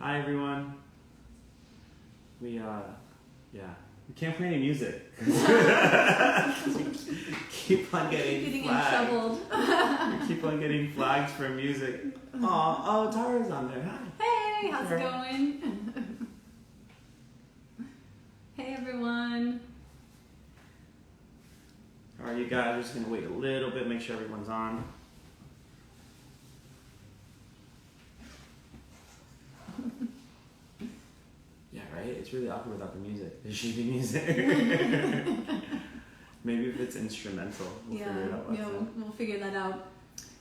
Hi everyone. We can't play any music. Keep on getting flagged. in trouble. We keep on getting flagged for music. Oh, Tara's on there. Hi. Hey, how's it going? Hey everyone. All right, you guys, we're just gonna wait a little bit, make sure everyone's on. Yeah, right? It's really awkward without the music. There should be music. Maybe if it's instrumental, we'll figure it out. We'll figure that out.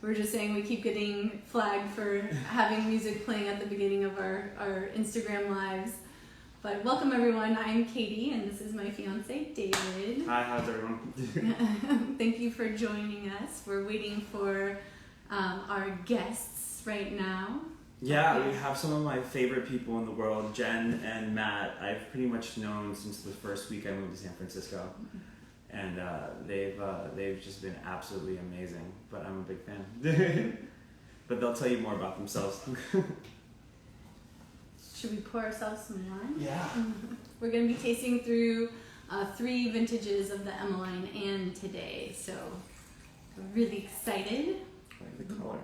We're just saying we keep getting flagged for having music playing at the beginning of our Instagram lives. But welcome everyone, I'm Katie and this is my fiance, David. Hi, how's everyone? Thank you for joining us. We're waiting for our guests right now. Yeah, we have some of my favorite people in the world, Jen and Matt. I've pretty much known since the first week I moved to San Francisco. And they've just been absolutely amazing. But I'm a big fan. But they'll tell you more about themselves. Should we pour ourselves some wine? Yeah. We're going to be tasting through 3 vintages of the Emmeline Anne today. So we're really excited. I like the color.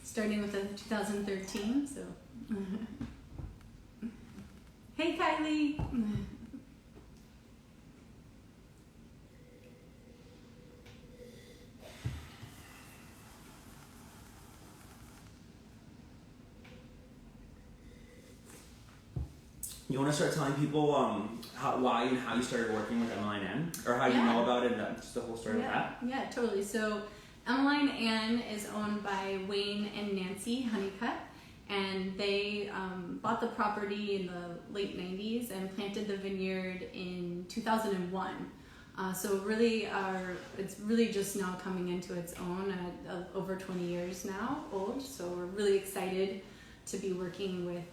Starting with the 2013. So, hey Kylie. You want to start telling people why and how you started working with Emmeline Anne? Or how you know about it and just the whole story of that? Yeah, totally. So Emmeline Anne is owned by Wayne and Nancy Honeycutt, and they bought the property in the late 90s and planted the vineyard in 2001. So really it's really just now coming into its own at over 20 years now old. So we're really excited to be working with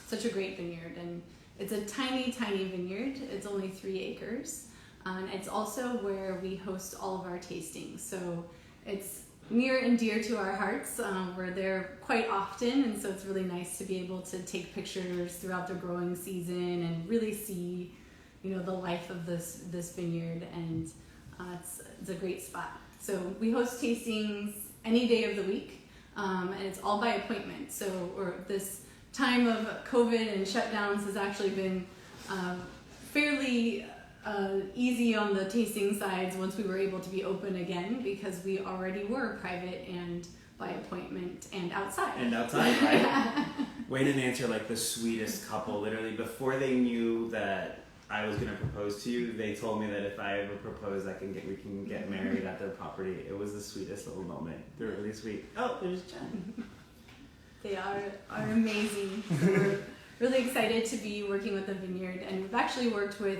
such a great vineyard. And it's a tiny, tiny vineyard. It's only 3 acres. And it's also where we host all of our tastings. So it's near and dear to our hearts. We're there quite often, and so it's really nice to be able to take pictures throughout the growing season and really see, the life of this vineyard. And it's a great spot. So we host tastings any day of the week. And it's all by appointment. So, this time of COVID and shutdowns has actually been fairly easy on the tasting sides once we were able to be open again, because we already were private and by appointment and outside. And outside, right? Wayne and Nancy are like the sweetest couple. Literally, before they knew that I was going to propose to you, they told me that if I ever propose, we can get married at their property. It was the sweetest little moment. They're really sweet. Oh, there's Jen. They are amazing. So we're really excited to be working with the vineyard, and we've actually worked with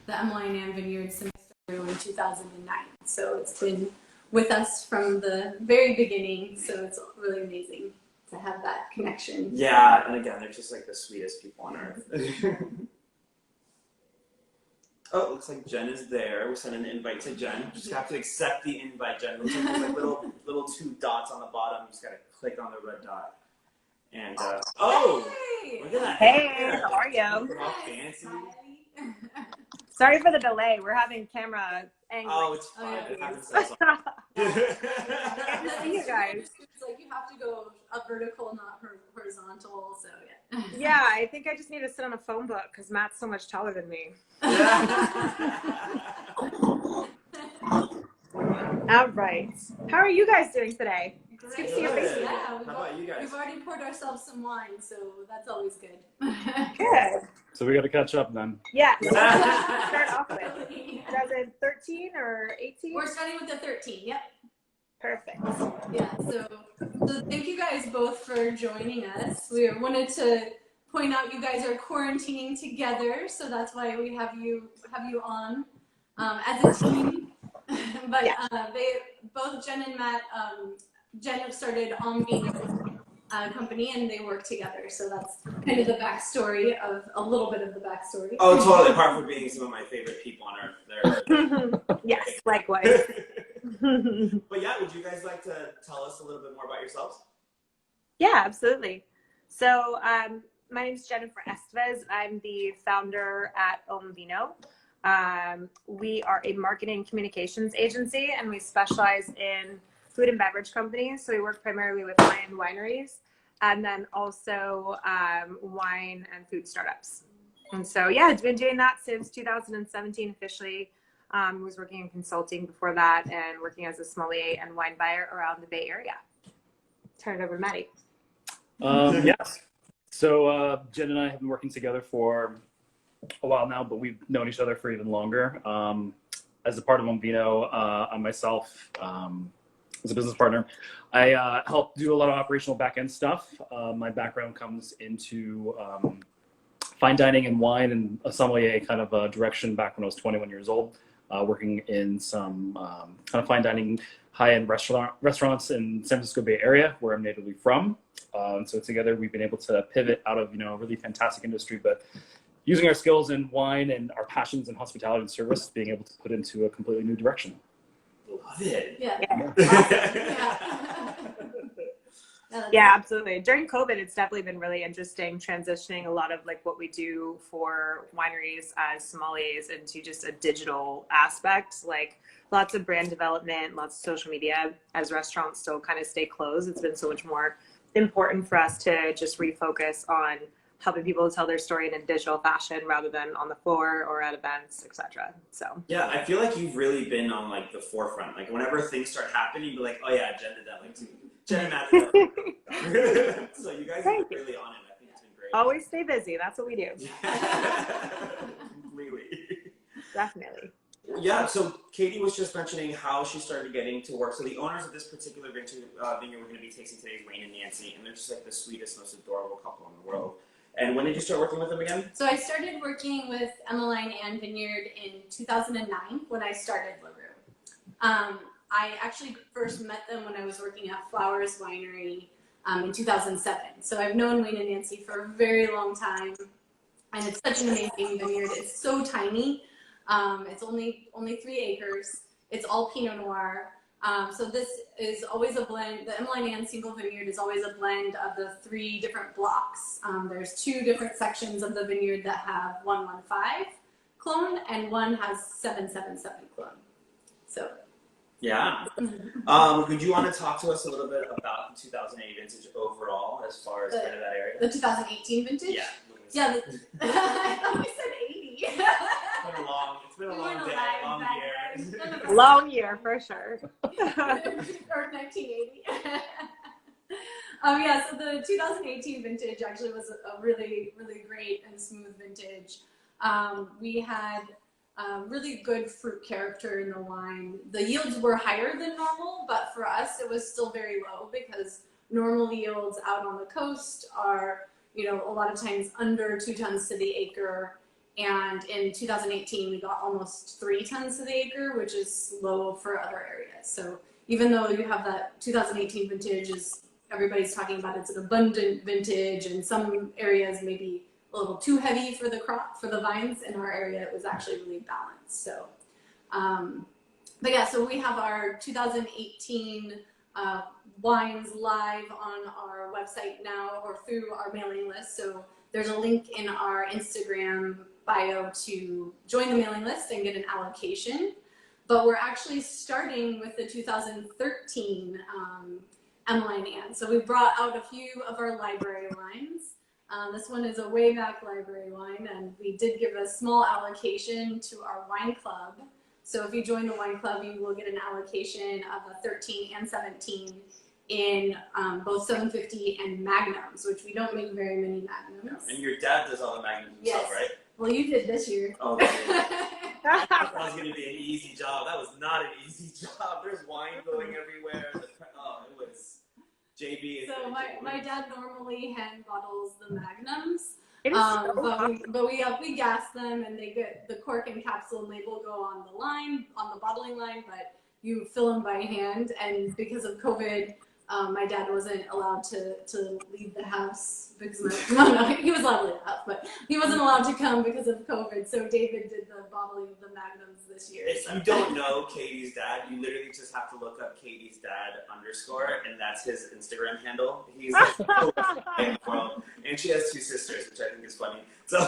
the Emmeline Anne Vineyard since in 2009. So it's been with us from the very beginning. So it's really amazing to have that connection. Yeah, and again, they're just like the sweetest people on earth. Oh, it looks like Jen is there. We sent an invite to Jen. Just have to accept the invite, Jen. It looks like there's like little 2 dots on the bottom. You just gotta click on the red dot. And Hey! Look at that. Hey, how are you? All fancy. Sorry for the delay. We're having camera angles. Oh, it's fine. yeah. It happens so Good to see you guys. It's like you have to go up vertical, not horizontal. So yeah. Yeah, I think I just need to sit on a phone book because Matt's so much taller than me. All right. How are you guys doing today? It's good to see your faces. Yeah, How about you guys? We've already poured ourselves some wine, so that's always good. Good. So we got to catch up then. Yeah. So let's start off with. You guys are 13 or 18? We're starting with the 13. Yep. Perfect. Yeah. So thank you guys both for joining us. We wanted to point out you guys are quarantining together, so that's why we have you on as a team. But both Jen and Matt, Jen have started On Vino company, and they work together. So that's kind of the backstory of a little bit of the backstory. Oh, totally. Apart from being some of my favorite people on earth. Yes, likewise. But yeah, would you guys like to tell us a little bit more about yourselves? Yeah, absolutely. So my name is Jennifer Estevez. I'm the founder at Vino. We are a marketing communications agency, and we specialize in food and beverage companies. So we work primarily with high-end wineries, and then also wine and food startups. And so, yeah, I've been doing that since 2017 officially. Was working in consulting before that and working as a sommelier and wine buyer around the Bay Area. Turn it over to Maddie. Yes. So Jen and I have been working together for a while now, but we've known each other for even longer. As a part of Vino, I myself, as a business partner, I help do a lot of operational back-end stuff. My background comes into fine dining and wine and a sommelier kind of direction back when I was 21 years old, working in some kind of fine dining high-end restaurants in San Francisco Bay Area, where I'm natively from. And so together we've been able to pivot out of, a really fantastic industry, but using our skills in wine and our passions in hospitality and service, being able to put into a completely new direction. Love it. Yeah. Yeah, absolutely. During COVID, it's definitely been really interesting transitioning a lot of like what we do for wineries as sommeliers into just a digital aspect, like lots of brand development, lots of social media as restaurants still kind of stay closed. It's been so much more important for us to just refocus on helping people tell their story in a digital fashion rather than on the floor or at events, etc. So yeah, I feel like you've really been on like the forefront. Like whenever things start happening, you'd be like, oh yeah, Jen did that like too. Jen and Matt did that. So you guys are really on it. I think it's been great. Always stay busy. That's what we do. Completely. Definitely. Yeah, so Katie was just mentioning how she started getting to work. So the owners of this particular vineyard we're going to be tasting today is Wayne and Nancy, and they're just like the sweetest, most adorable couple in the world. And when did you start working with them again? So I started working with Emmeline and Vineyard in 2009 when I started LaRue. I actually first met them when I was working at Flowers Winery in 2007. So I've known Wayne and Nancy for a very long time, and it's such an amazing vineyard. It's so tiny. It's only 3 acres. It's all Pinot Noir. So this is always a blend. The Emmeline Ann single vineyard is always a blend of the 3 different blocks. There's 2 different sections of the vineyard that have 115 clone, and one has 777 clone. So. Yeah. Would you want to talk to us a little bit about the 2008 vintage overall, as far as kind of that area? The 2018 vintage? Yeah. Yeah. I thought we said 80. It's been a long day, long year. Long year for sure. Or 1980. Yeah, so the 2018 vintage actually was a really, really great and smooth vintage. We had really good fruit character in the wine. The yields were higher than normal, but for us it was still very low because normal yields out on the coast are, a lot of times under 2 tons to the acre. And in 2018, we got almost 3 tons to the acre, which is low for other areas. So even though you have that 2018 vintage, everybody's talking about it's an abundant vintage, and some areas maybe a little too heavy for the crop, for the vines. In our area, it was actually really balanced. So, but yeah, so we have our 2018 wines live on our website now or through our mailing list. So there's a link in our Instagram bio to join the mailing list and get an allocation. But we're actually starting with the 2013 Emmeline Ann. So we brought out a few of our library wines. This one is a way back library wine, and we did give a small allocation to our wine club. So if you join the wine club, you will get an allocation of a 13 and 17 in both 750 and magnums, which we don't make very many magnums. And your dad does all the magnums himself, right? Well, you did this year. Oh, that was going to be an easy job. That was not an easy job. There's wine going everywhere. It was JB. So my dad normally hand bottles the magnums. But we gas them, and they get the cork and capsule and label go on the bottling line, but you fill them by hand. And because of COVID, my dad wasn't allowed to leave the house because no, he was allowed to leave the house, but he wasn't allowed to come because of COVID. So David did the bottling of the Magnums this year. If you don't know Katie's dad, you literally just have to look up Katie's dad _ and that's his Instagram handle. He's like in the world, and she has 2 sisters, which I think is funny. So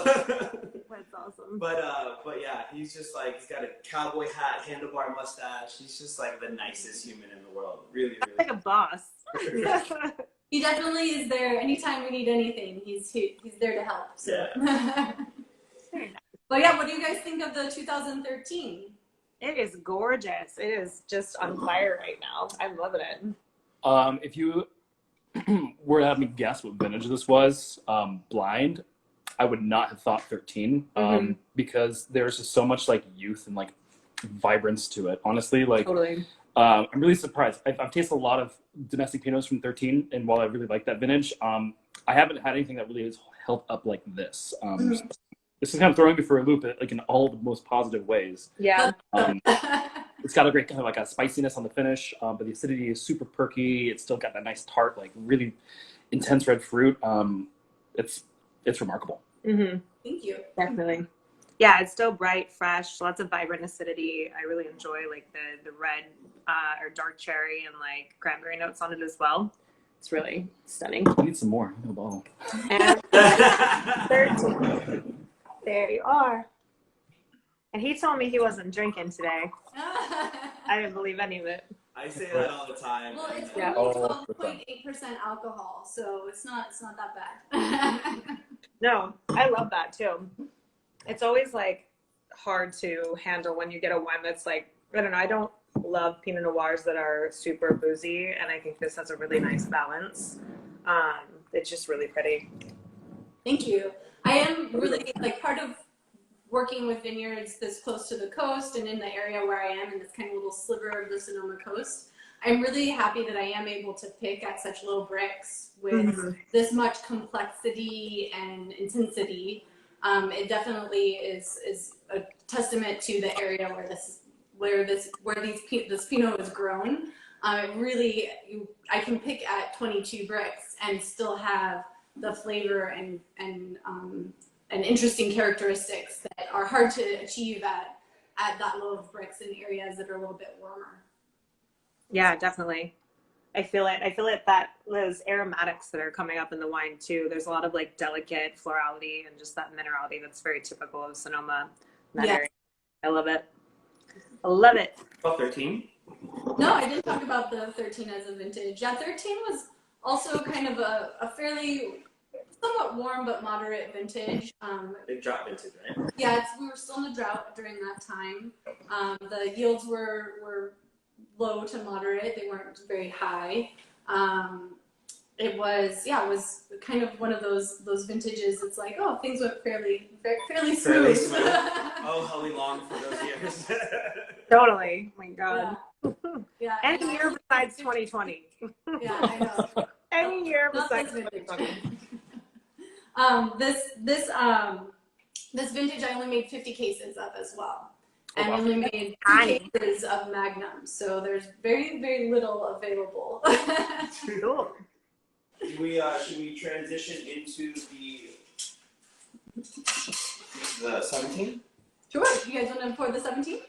That's awesome. But yeah, he's just like, he's got a cowboy hat, handlebar mustache. He's just like the nicest human in the world. Really, really. Like a boss. He definitely is there anytime we need anything. He's there to help. So. Yeah. But yeah, what do you guys think of the 2013? It is gorgeous. It is just on fire right now. I'm loving it. If you were to have me guess what vintage this was, blind, I would not have thought 13, because there's just so much like youth and like vibrance to it. Honestly, like Totally. I'm really surprised. I've tasted a lot of domestic Pinots from 13, and while I really like that vintage, I haven't had anything that really has held up like this. This is kind of throwing me for a loop, like in all the most positive ways. Yeah. It's got a great kind of like a spiciness on the finish, but the acidity is super perky. It's still got that nice tart, like really intense red fruit. It's remarkable. Mm-hmm. Thank you. Definitely. Yeah, it's still bright, fresh, lots of vibrant acidity. I really enjoy like the red or dark cherry and like cranberry notes on it as well. It's really stunning. I need some more. No bottle. And 13. There you are. And he told me he wasn't drinking today. I didn't believe any of it. I say that all the time. Well, it's Yeah. only 12.8% alcohol, so it's not that bad. No, I love that too. It's always like hard to handle when you get a wine that's like, I don't know, I don't love Pinot Noirs that are super boozy, and I think this has a really nice balance. It's just really pretty. Thank you. I am really like part of working with vineyards this close to the coast and in the area where I am in this kind of little sliver of the Sonoma coast. I'm really happy that I am able to pick at such little bricks with this much complexity and intensity. It definitely is a testament to the area where this Pinot is grown. I can pick at 22 bricks and still have the flavor and interesting characteristics that are hard to achieve at that low of bricks in areas that are a little bit warmer. Yeah, definitely. I feel it that those aromatics that are coming up in the wine too. There's a lot of like delicate florality and just that minerality that's very typical of Sonoma. Area. I love it. I love it. About 13? No, I didn't talk about the 13 as a vintage. Yeah, 13 was also kind of a fairly somewhat warm but moderate vintage. Big drop vintage, right? Yeah, we were still in a drought during that time. The yields were low to moderate. They weren't very high. It was kind of one of those vintages. It's like, oh, things went fairly smooth. Oh, how we long for those years. Totally. My God. Yeah. Any year besides 2020. Yeah, I know. Any year Not besides this vintage. 2020. This vintage I only made 50 cases of as well. And wow. we only made 2 cases of Magnum, so there's very, very little available. Cool. Should we transition into the 17? Sure. You guys want to pour the 17?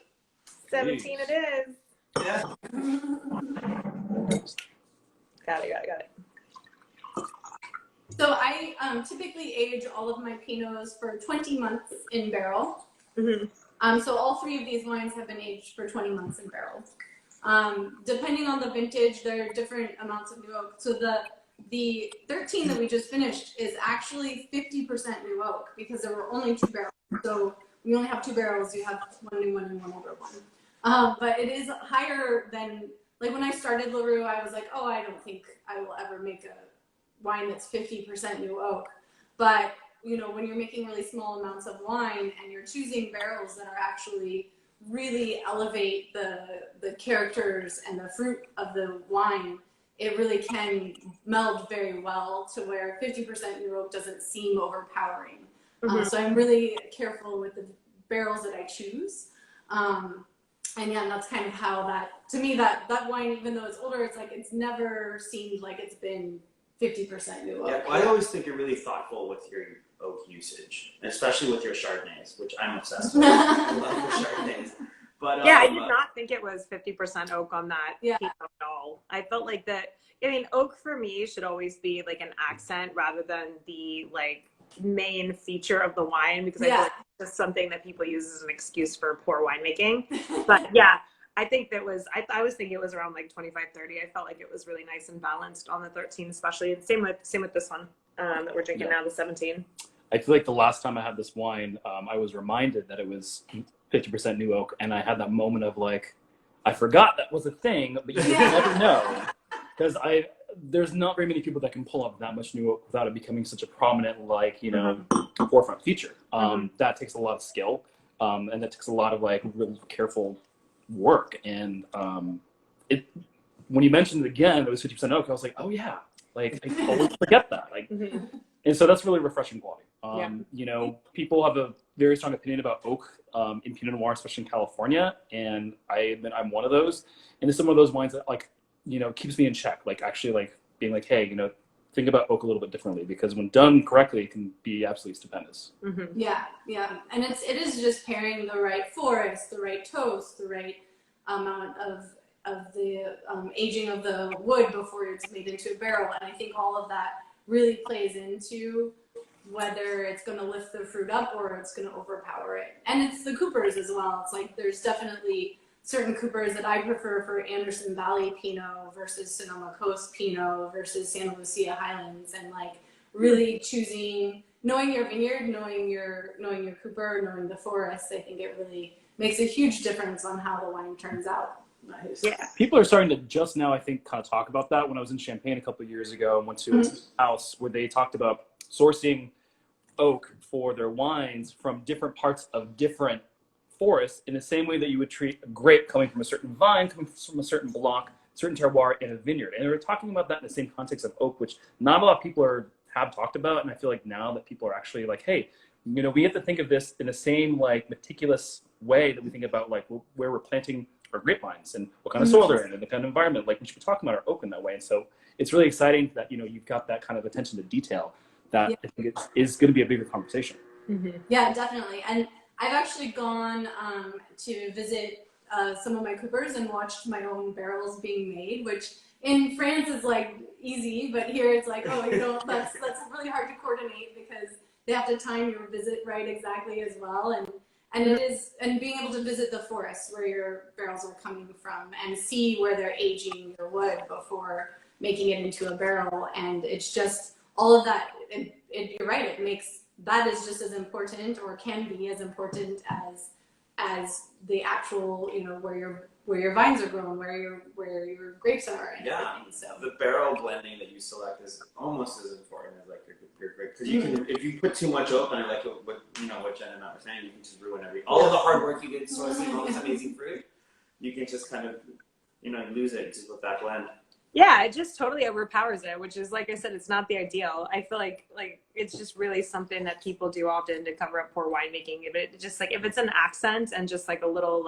17 it is. Yeah. Got it. So I typically age all of my Pinots for 20 months in barrel. Mm-hmm. So all 3 of these wines have been aged for 20 months in barrel. Depending on the vintage, there are different amounts of new oak. So the 13 that we just finished is actually 50% new oak because there were only 2 barrels. So we only have 2 barrels. You have one new one and one older one. But it is higher than, like when I started LaRue, I was like, oh, I don't think I will ever make a wine that's 50% new oak. But when you're making really small amounts of wine and you're choosing barrels that are actually really elevate the characters and the fruit of the wine, it really can meld very well to where 50% new oak doesn't seem overpowering. So I'm really careful with the barrels that I choose. And yeah, that's kind of how that, to me, that wine, even though it's older, it's like it's never seemed like it's been 50% new oak. Yeah, well, I always think you're really thoughtful with your oak usage, especially with your Chardonnays, which I'm obsessed with. I love the Chardonnays. But yeah, I did not think it was 50% oak on that Yeah. Pinot at all. I felt like that. I mean, oak for me should always be like an accent rather than the like main feature of the wine, because I feel like it's just something that people use as an excuse for poor winemaking. But yeah, I think that was, I was thinking it was around like 25, 30. I felt like it was really nice and balanced on the 13, especially. And same with this one that we're drinking now, the 17. I feel like the last time I had this wine, I was reminded that it was 50% new oak, and I had that moment of like, I forgot that was a thing, but you never know, because there's not very many people that can pull up that much new oak without it becoming such a prominent, like, you know, forefront feature. That takes a lot of skill, and that takes a lot of like real careful work. And when you mentioned it again, it was 50% oak. I was like, oh yeah, like I always forget that. Like, and so that's really refreshing quality. You know, people have a very strong opinion about oak in Pinot Noir, especially in California, and I admit I'm one of those. And it's some of those wines that, like, you know, keeps me in check. Like, actually, like being like, hey, you know, think about oak a little bit differently, because when done correctly, it can be absolutely stupendous. Yeah, and it is just pairing the right forest, the right toast, the right amount of the aging of the wood before it's made into a barrel. And I think all of that really plays into whether it's going to lift the fruit up or it's going to overpower it. And it's the coopers as well. It's like there's definitely certain coopers that I prefer for Anderson Valley Pinot versus Sonoma Coast Pinot versus Santa Lucia Highlands, and like really choosing, knowing your vineyard, knowing your cooper, knowing the forest. I think it really makes a huge difference on how the wine turns out. Nice. Yeah. People are starting to just now, I think, kind of talk about that. When I was in Champaign a couple of years ago and went to a house where they talked about sourcing oak for their wines from different parts of different forests, in the same way that you would treat a grape coming from a certain vine, coming from a certain block, certain terroir in a vineyard. And they were talking about that in the same context of oak, which not a lot of people have talked about. And I feel like now that people are actually like, hey, you know, we have to think of this in the same like meticulous way that we think about like where we're planting our grapevines and what kind of soil they're in and the kind of environment. Like we should be talking about our oak in that way. And so it's really exciting that, you know, you've got that kind of attention to detail that I think it is going to be a bigger conversation. Yeah, definitely. And I've actually gone to visit some of my coopers and watched my own barrels being made, which in France is like easy, but here it's like, oh, you know, that's really hard to coordinate because they have to time your visit right exactly as well. And it is, and being able to visit the forest where your barrels are coming from and see where they're aging your wood before making it into a barrel. And it's just all of that. You're right. It makes that is just as important, or can be as important as the actual, you know, where your vines are grown, where your grapes are, and everything. So the barrel blending that you select is almost as important as like your grape, because you can, if you put too much oak on it, like what Jen and I were saying, you can just ruin all of the hard work you did sourcing all this amazing fruit. You can just kind of, you know, lose it just with that blend. Yeah, it just totally overpowers it, which is, like I said, it's not the ideal. I feel like it's just really something that people do often to cover up poor winemaking. If it's an accent and just like a little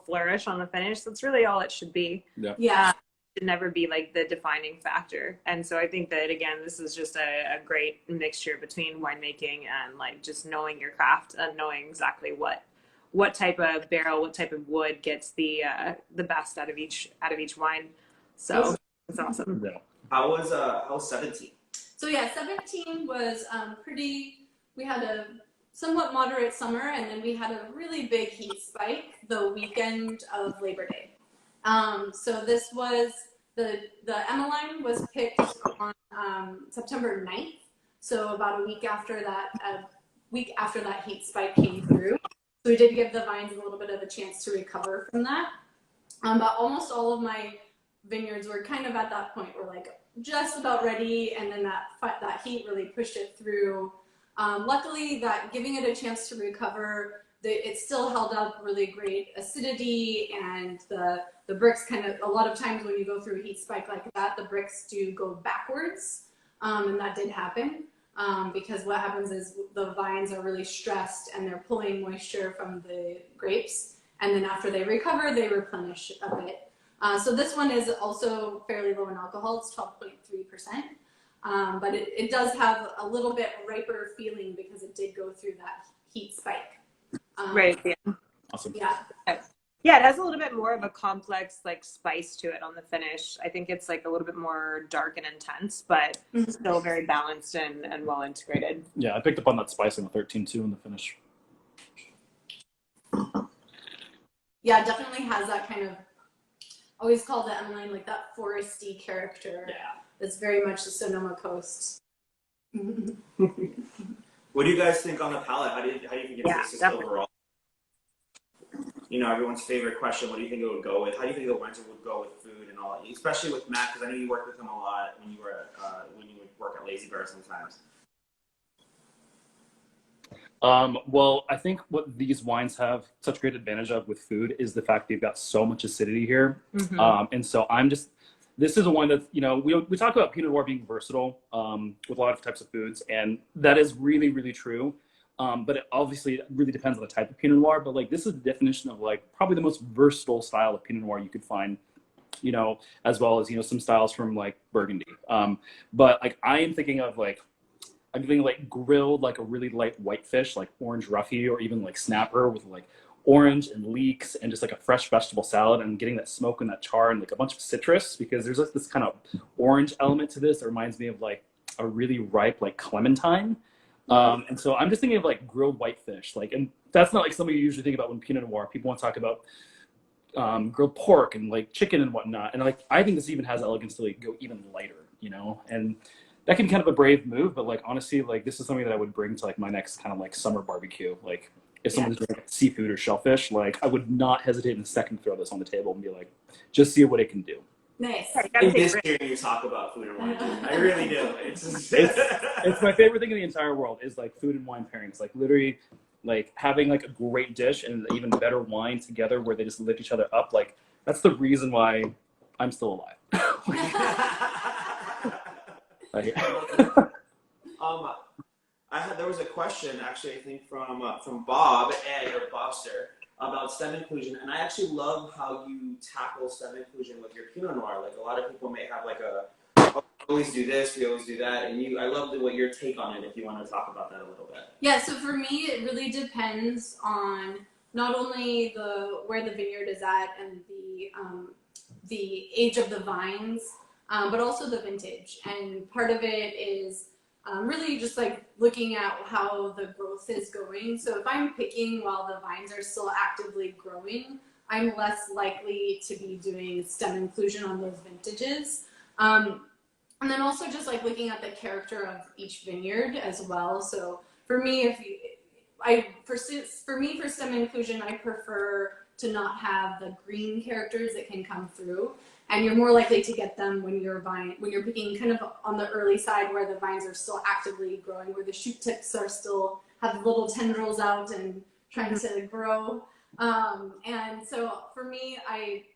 flourish on the finish, that's really all it should be. Yeah. It should never be like the defining factor. And so I think that, again, this is just a great mixture between winemaking and like just knowing your craft and knowing exactly what type of barrel, what type of wood gets the best out of each wine. So it's awesome. How was 17? So yeah, 17 was pretty. We had a somewhat moderate summer, and then we had a really big heat spike the weekend of Labor Day. So this was the Emmeline was picked on September 9th. So about a week after that heat spike came through. So we did give the vines a little bit of a chance to recover from that. But almost all of my vineyards were kind of at that point, were like just about ready, and then that heat really pushed it through. Luckily, that giving it a chance to recover, it still held up really great acidity, and the bricks kind of, a lot of times when you go through a heat spike like that, the bricks do go backwards, and that did happen because what happens is the vines are really stressed and they're pulling moisture from the grapes. and then after they recover, they replenish a bit. So this one is also fairly low in alcohol. It's 12.3%. But it does have a little bit riper feeling because it did go through that heat spike. Right. Yeah. Awesome. Yeah. Yeah, it has a little bit more of a complex like spice to it on the finish. I think it's like a little bit more dark and intense, but still very balanced and well integrated. Yeah, I picked up on that spice in the 13 too in the finish. Yeah, it definitely has that kind of, always called the Emmeline like that foresty character. Yeah. That's very much the Sonoma coast. What do you guys think on the palate? How do you think it tastes overall? You know, everyone's favorite question. What do you think it would go with? How do you think the winter would go with food and all that? Especially with Matt, because I know you worked with him a lot when you would work at Lazy Bear sometimes. Well, I think what these wines have such great advantage of with food is the fact they've got so much acidity here. And so this is a wine that, you know, we talk about Pinot Noir being versatile with a lot of types of foods, and that is really, really true. But it obviously really depends on the type of Pinot Noir, but like this is the definition of like probably the most versatile style of Pinot Noir you could find, you know, as well as, you know, some styles from like Burgundy. But like I'm thinking like grilled, like a really light whitefish, like orange roughy, or even like snapper with like orange and leeks and just like a fresh vegetable salad, and getting that smoke and that char and like a bunch of citrus, because there's like this kind of orange element to this that reminds me of like a really ripe like clementine. And so I'm just thinking of like grilled whitefish, like, and that's not like something you usually think about when Pinot Noir. People want to talk about grilled pork and like chicken and whatnot, and like I think this even has elegance to like go even lighter, you know, and that can be kind of a brave move, but like honestly, like this is something that I would bring to like my next kind of like summer barbecue. Like if someone's doing like, seafood or shellfish, like I would not hesitate in a second to throw this on the table and be like, just see what it can do. Nice. I miss hearing you talk about food and wine. I really do. It's my favorite thing in the entire world is like food and wine pairings. Like literally, like having like a great dish and even better wine together where they just lift each other up. Like that's the reason why I'm still alive. There was a question actually, I think from Bob or Bobster about stem inclusion, and I actually love how you tackle stem inclusion with your Pinot Noir. Like a lot of people may have like we always do this, we always do that, and I love what your take on it. If you want to talk about that a little bit. Yeah. So for me, it really depends on not only where the vineyard is at and the age of the vines, but also the vintage. And part of it is really just like looking at how the growth is going. So if I'm picking while the vines are still actively growing, I'm less likely to be doing stem inclusion on those vintages. And then also just like looking at the character of each vineyard as well. So for me, for stem inclusion, I prefer to not have the green characters that can come through. And you're more likely to get them when you're picking kind of on the early side where the vines are still actively growing, where the shoot tips are still have little tendrils out and trying to grow. And so for me,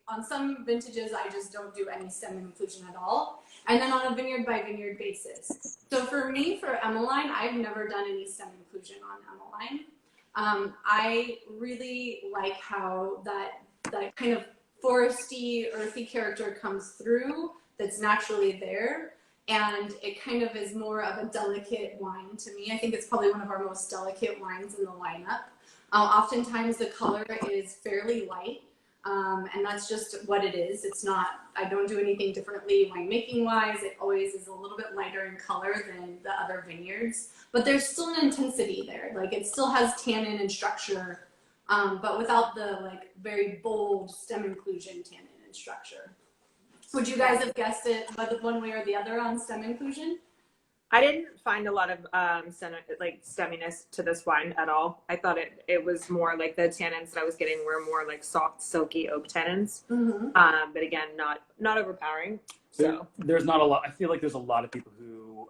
on some vintages, I just don't do any stem inclusion at all. And then on a vineyard by vineyard basis. So for me, for Emmeline, I've never done any stem inclusion on Emmeline. I really like how that kind of foresty, earthy character comes through that's naturally there, and it kind of is more of a delicate wine to me. I think it's probably one of our most delicate wines in the lineup. Oftentimes the color is fairly light, and that's just what it is. It's not, I don't do anything differently winemaking wise. It always is a little bit lighter in color than the other vineyards, but there's still an intensity there. Like it still has tannin and structure, but without the like very bold stem inclusion tannin and structure. Would you guys have guessed it one way or the other on stem inclusion? I didn't find a lot of stemminess to this wine at all. I thought it was more like the tannins that I was getting were more like soft, silky oak tannins. But again, not overpowering. So there's not a lot. I feel like there's a lot of people who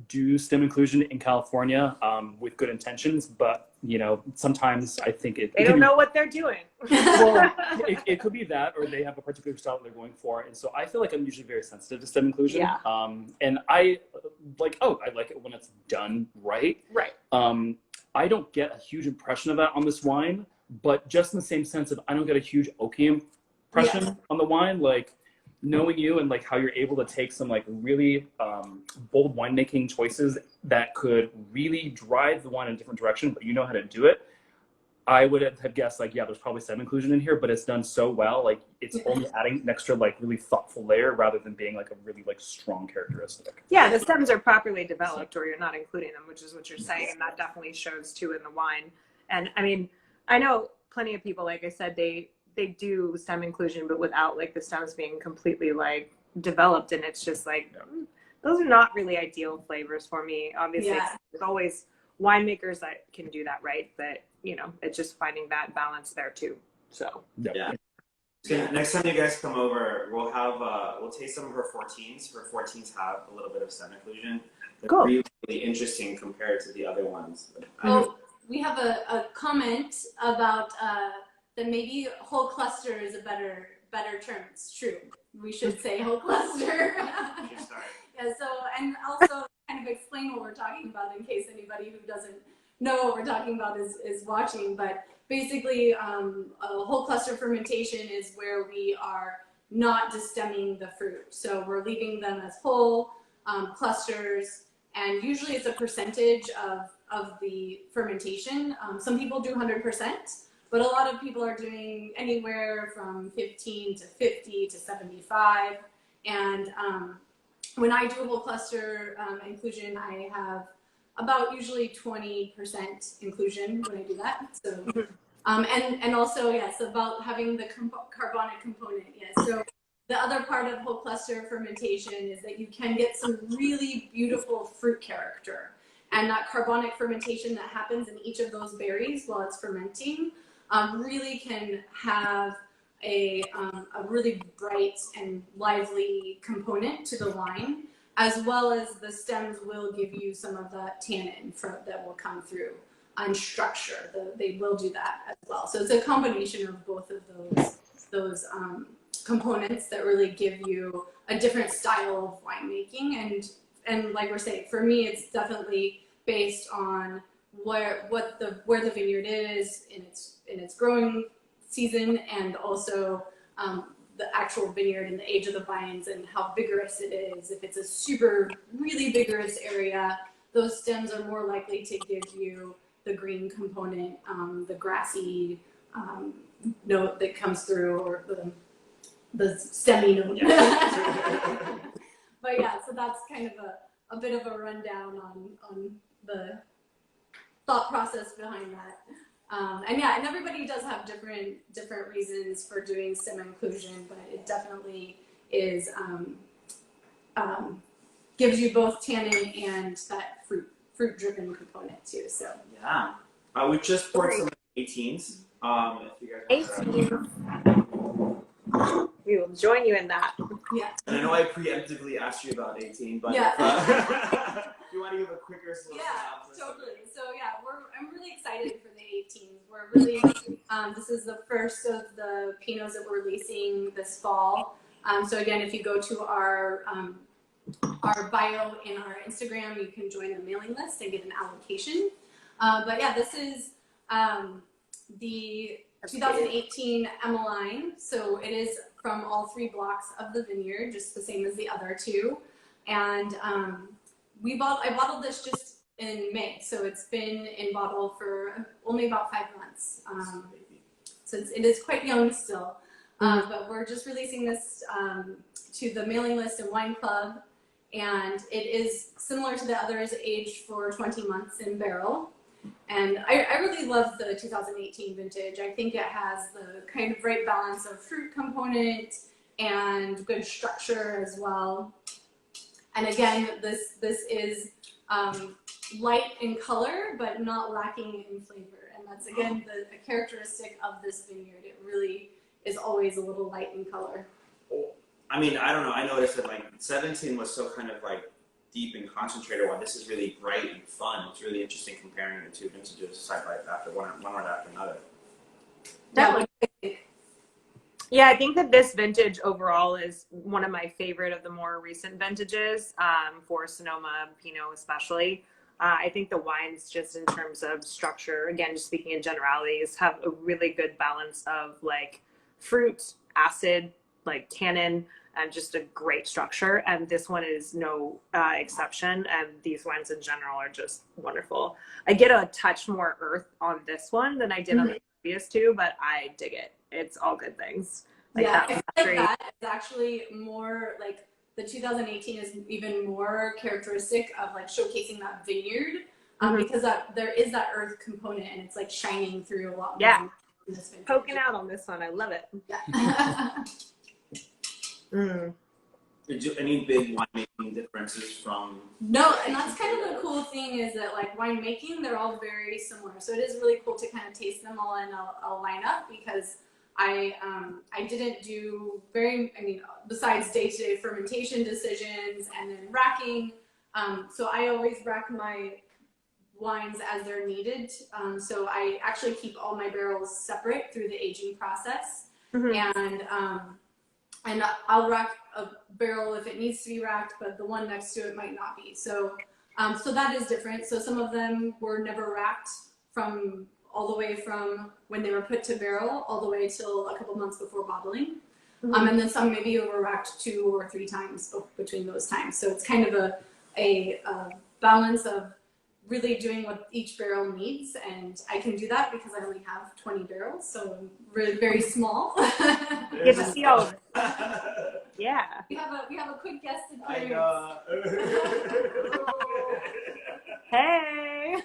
do stem inclusion in California with good intentions, but you know, sometimes I think they don't know what they're doing. Well, it could be that, or they have a particular style that they're going for, and so I feel like I'm usually very sensitive to stem inclusion. Yeah. And I like it when it's done right. Right. I don't get a huge impression of that on this wine, but just in the same sense of I don't get a huge oaky impression on the wine. Like knowing you and like how you're able to take some like really bold winemaking choices that could really drive the wine in a different direction, but you know how to do it. I would have guessed like, yeah, there's probably stem inclusion in here, but it's done so well. Like it's only adding an extra like really thoughtful layer rather than being like a really like strong characteristic. Yeah, the stems are properly developed or you're not including them, which is what you're saying. And that definitely shows too in the wine. And I mean, I know plenty of people, like I said, they do stem inclusion, but without like the stems being completely like developed. And it's just like, those are not really ideal flavors for me. Obviously, there's always winemakers that can do that right, but you know, it's just finding that balance there too. So yeah. So next time you guys come over, we'll have we'll taste some of her 14s. Her 14s have a little bit of stem inclusion. They're cool. really, really interesting compared to the other ones. Oh, we have a comment about that maybe whole cluster is a better term. It's true. We should say whole cluster. Yeah. So and also kind of explain what we're talking about in case anybody who doesn't know what we're talking about is watching. But basically, a whole cluster fermentation is where we are not destemming the fruit. So we're leaving them as whole clusters, and usually it's a percentage of the fermentation. Some people do 100%, but a lot of people are doing anywhere from 15 to 50 to 75. And when I do a whole cluster inclusion, I have about usually 20% inclusion when I do that. So, and also, yes, about having the carbonic component. Yes. So the other part of whole cluster fermentation is that you can get some really beautiful fruit character. And that carbonic fermentation that happens in each of those berries while it's fermenting really can have a really bright and lively component to the wine, as well as the stems will give you some of that tannin that will come through and structure. They will do that as well. So it's a combination of both of those components that really give you a different style of winemaking. And like we're saying, for me, it's definitely based on where the vineyard is in its growing season, and also the actual vineyard and the age of the vines and how vigorous it is. If it's a super really vigorous area, those stems are more likely to give you the green component, the grassy note that comes through, or the stemmy note. But yeah, so that's kind of a bit of a rundown on the thought process behind that. And everybody does have different reasons for doing stem inclusion, but it definitely is gives you both tannin and that fruit driven component too. So yeah, we just poured some 18s. If you guys want 18. We will join you in that. Yeah. And I know I preemptively asked you about 18, but yeah. If you want to give a quicker synopsis. Yeah, totally. So yeah, I'm really excited for the 18s. We're really this is the first of the Pinots that we're releasing this fall. So again, if you go to our bio in our Instagram, you can join the mailing list and get an allocation. But yeah, this is the 2018 Emmeline. So it is from all 3 blocks of the vineyard, just the same as the other 2. And I bottled this just in May, so it's been in bottle for only about 5 months. So it is quite young still, but we're just releasing this to the mailing list and wine club, and it is similar to the others, aged for 20 months in barrel. And I really love the 2018 vintage. I think it has the kind of right balance of fruit component and good structure as well. And again, this is light in color, but not lacking in flavor. And that's, again, a characteristic of this vineyard. It really is always a little light in color. I mean, I don't know. I noticed that like 17 was so kind of like deep and concentrated, while this is really bright and fun. It's really interesting comparing the 2 vintages side by after one right after another. Definitely. Yeah, I think that this vintage overall is one of my favorite of the more recent vintages for Sonoma Pinot especially. I think the wines, just in terms of structure, again, just speaking in generalities, have a really good balance of like fruit, acid, like tannin, and just a great structure. And this one is no exception. And these wines in general are just wonderful. I get a touch more earth on this one than I did on the previous two, but I dig it. It's all good things. Like yeah, that I feel like that is actually more like the 2018 is even more characteristic of like showcasing that vineyard because there is that earth component and it's like shining through a lot more in this vineyard. Poking out on this one. I love it. Yeah. Any big winemaking differences from? No, and that's kind of the cool thing is that like winemaking, they're all very similar. So it is really cool to kind of taste them all in a lineup because I didn't do besides day-to-day fermentation decisions and then racking. So I always rack my wines as they're needed. So I actually keep all my barrels separate through the aging process. And I'll rack a barrel if it needs to be racked, but the one next to it might not be. So so that is different. So some of them were never racked from all the way from when they were put to barrel all the way till a couple months before bottling. And then some maybe were racked 2 or 3 times between those times. So it's kind of a balance of really doing what each barrel needs. And I can do that because I only have 20 barrels. So I'm really very small. Get to see all. Yeah. We have a quick guest I appearance. Hey.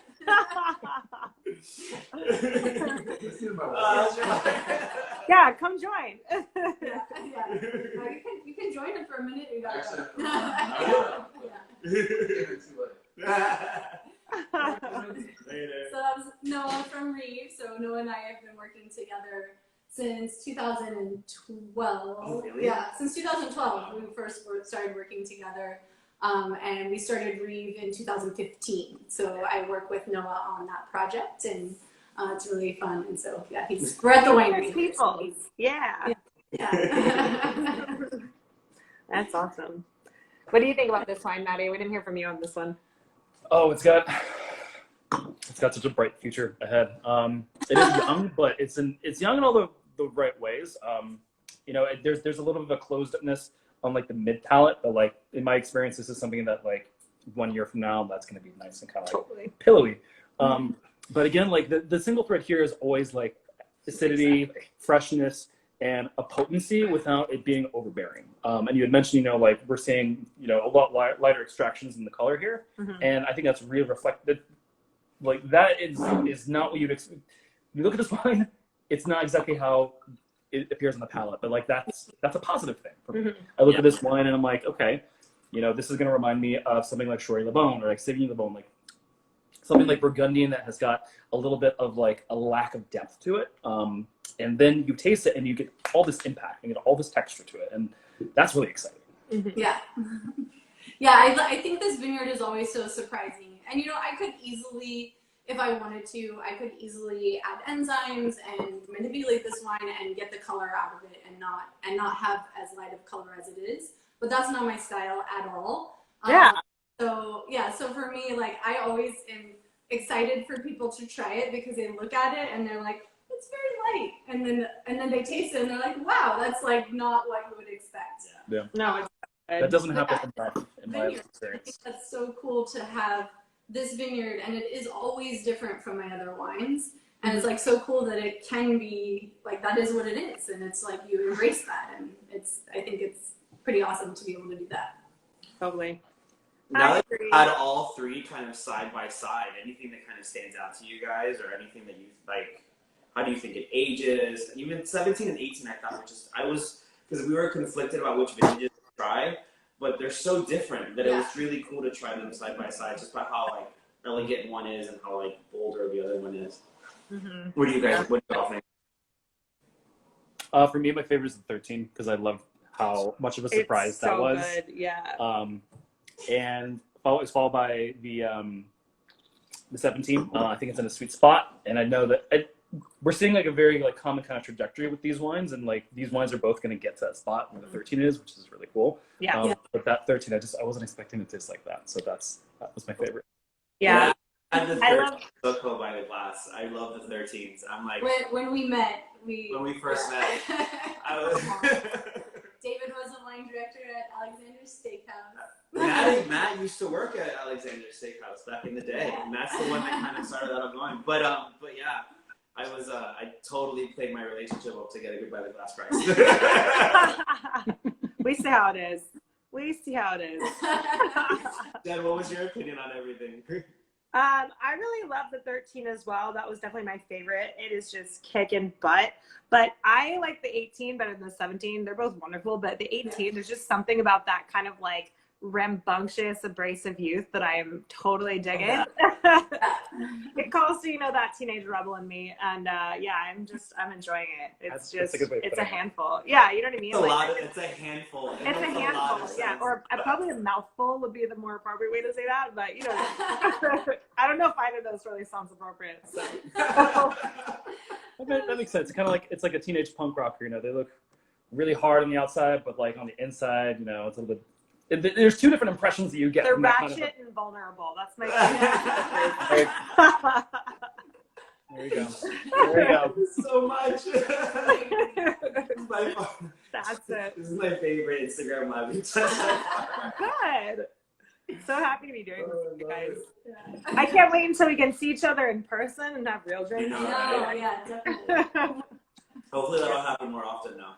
Yeah, come join. Yeah. You can join him for a minute. You gotta So that was Noah from Reeve. So Noah and I have been working together since 2012. Oh, really? Yeah, since 2012 we first started working together, and we started Reeve in 2015. So I work with Noah on that project, and it's really fun. And so yeah, we're at the winery. People. Yeah. Yeah. That's awesome. What do you think about this wine, Maddie? We didn't hear from you on this one. Oh, it's got such a bright future ahead. It is young, but it's young in all the right ways. There's a little bit of a closedness on like the mid palate, but like in my experience, this is something that like 1 year from now, that's going to be nice and kind of like pillowy. But again, like the single thread here is always like acidity, freshness, and a potency without it being overbearing. And you had mentioned, like we're seeing, a lot lighter extractions in the color here. And I think that's really reflected. Like that is not what you'd expect. You look at this wine, it's not exactly how it appears on the palate, but like that's a positive thing for me. I look at this wine and I'm like, okay, this is going to remind me of something like Chory Le Bon or like Sauvignon Le Bon, like something like Burgundian that has got a little bit of like a lack of depth to it. And then you taste it and you get all this impact and get all this texture to it. And that's really exciting. Yeah. Yeah, I think this vineyard is always so surprising. And I could easily, if I wanted to, I could easily add enzymes and manipulate this wine and get the color out of it and not have as light of color as it is. But that's not my style at all. So for me, like I always am excited for people to try it because they look at it and they're like, it's very light, and then they taste it and they're like, wow, that's like not what you would expect. Yeah. No, that doesn't happen in my experience. I think that's so cool to have this vineyard, and it is always different from my other wines. And it's like so cool that it can be like that is what it is, and it's like you embrace that, and I think it's pretty awesome to be able to do that. Totally. Now that you've had all 3 kind of side by side, anything that kind of stands out to you guys, or anything that you like? How do you think it ages? Even 17 and 18, I thought because we were conflicted about which vintages to try, but they're so different that it was really cool to try them side by side, just by how like elegant one is and how like bolder the other one is. What do you all think? For me, my favorite is the 13 because I love how much of a surprise that was. Good. Yeah. And it's followed by the 17. I think it's in a sweet spot, and I know that we're seeing like a very like common kind of trajectory with these wines, and like these wines are both going to get to that spot where the 13 is, which is really cool. But that 13, I wasn't expecting it to taste like that, so that was my favorite. Yeah. I had the I 13 love loco by the glass. I love the 13s. I'm like, when we met, when we first met, I was. David was a wine director at Alexander's Steakhouse. Matt used to work at Alexander's Steakhouse back in the day, and that's the one that kind of started that up going. But yeah, I totally played my relationship up to get a good by the glass price. We see how it is. We see how it is. Jen, what was your opinion on everything? I really love the 13 as well. That was definitely my favorite. It is just kicking butt. But I like the 18 better than the 17. They're both wonderful, but the 18, there's just something about that kind of like rambunctious, abrasive youth that I am totally digging. It calls to, that teenage rebel in me. And yeah, I'm enjoying it. It's a handful. Yeah, you know what I mean? It's a handful. It's a handful, yeah. Or probably a mouthful would be the more appropriate way to say that. But, I don't know if either of those really sounds appropriate. So. That makes sense. It's like a teenage punk rocker. They look really hard on the outside, but like on the inside, it's a little bit. There's two different impressions that you get. They're from that ratchet and vulnerable. That's my There you go. There you go. So much. That's it. This is my favorite Instagram live we've done so far. Good. So happy to be doing this with you guys. I can't wait until we can see each other in person and have real drinks. No, yeah, definitely. Hopefully that'll happen more often now.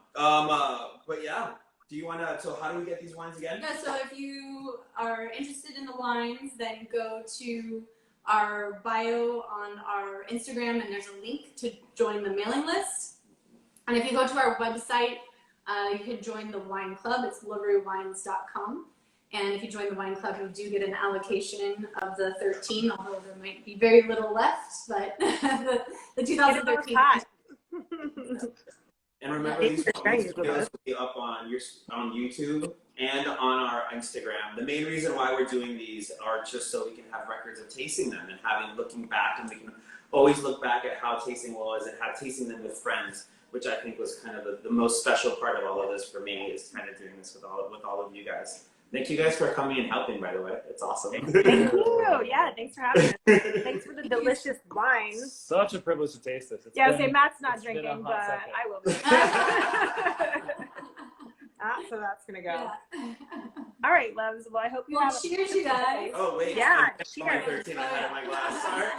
But yeah. Do you want to, so how do we get these wines again? Yeah, so if you are interested in the wines, then go to our bio on our Instagram and there's a link to join the mailing list. And if you go to our website, you can join the wine club. It's liverywines.com. And if you join the wine club, you do get an allocation of the 13, although there might be very little left, but the 2013. And remember, these videos will be up on YouTube and on our Instagram. The main reason why we're doing these are just so we can have records of tasting them and looking back, and we can always look back at how tasting was and how tasting them with friends, which I think was kind of the most special part of all of this for me, is kind of doing this with all of you guys. Thank you guys for coming and helping, by the way. It's awesome. Thank you. Yeah, thanks for having us. Thanks for the delicious wine. Such a privilege to taste this. Say Matt's not drinking, but I will be. So that's going to go. Yeah. All right, loves. Well, I hope you have cheers, you guys. Oh, wait. Yeah, cheers. 13 I had in my glass. Sorry.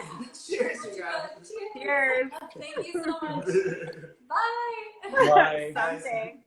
Cheers, you guys. Cheers. Thank you so much. Bye. Bye. Something.